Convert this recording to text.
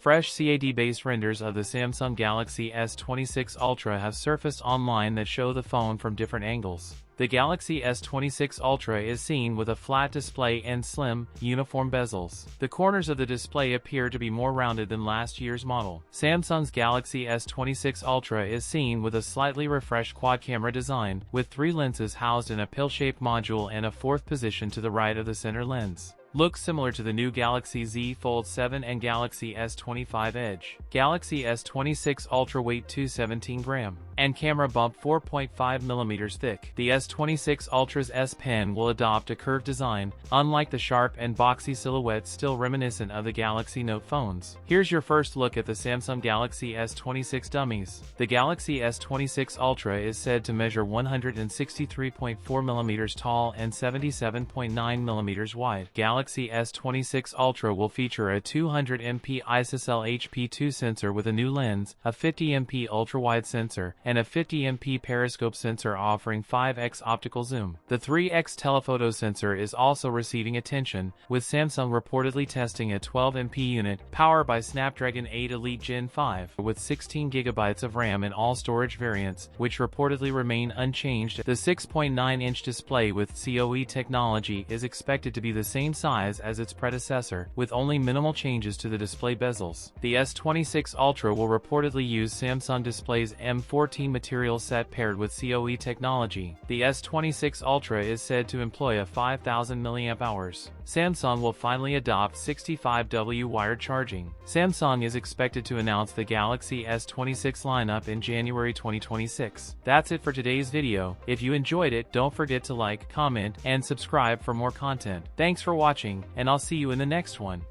Fresh CAD-based renders of the Samsung Galaxy S26 Ultra have surfaced online that show the phone from different angles. The Galaxy S26 Ultra is seen with a flat display and slim, uniform bezels. The corners of the display appear to be more rounded than last year's model. Samsung's Galaxy S26 Ultra is seen with a slightly refreshed quad-camera design, with 3 lenses housed in a pill-shaped module and a 4th position to the right of the center lens. Looks similar to the new Galaxy Z Fold 7 and Galaxy S25 Edge. Galaxy S26 Ultra weight 217 gram, and camera bump 4.5mm thick. The S26 Ultra's S Pen will adopt a curved design, unlike the sharp and boxy silhouette still reminiscent of the Galaxy Note phones. Here's your first look at the Samsung Galaxy S26 dummies. The Galaxy S26 Ultra is said to measure 163.4mm tall and 77.9mm wide. Galaxy S26 Ultra will feature a 200MP ISOCELL HP2 sensor with a new lens, a 50MP ultra-wide sensor, and a 50MP periscope sensor offering 5x optical zoom. The 3x telephoto sensor is also receiving attention, with Samsung reportedly testing a 12MP unit, powered by Snapdragon 8 Elite Gen 5, with 16GB of RAM in all storage variants, which reportedly remain unchanged. The 6.9-inch display with COE technology is expected to be the same size as its predecessor, with only minimal changes to the display bezels. The S26 Ultra will reportedly use Samsung Display's M14 material set paired with COE technology. The S26 Ultra is said to employ a 5000 mAh. Samsung will finally adopt 65W wired charging. Samsung is expected to announce the Galaxy S26 lineup in January 2026. That's it for today's video. If you enjoyed it, don't forget to like, comment, and subscribe for more content. Thanks for watching, and I'll see you in the next one.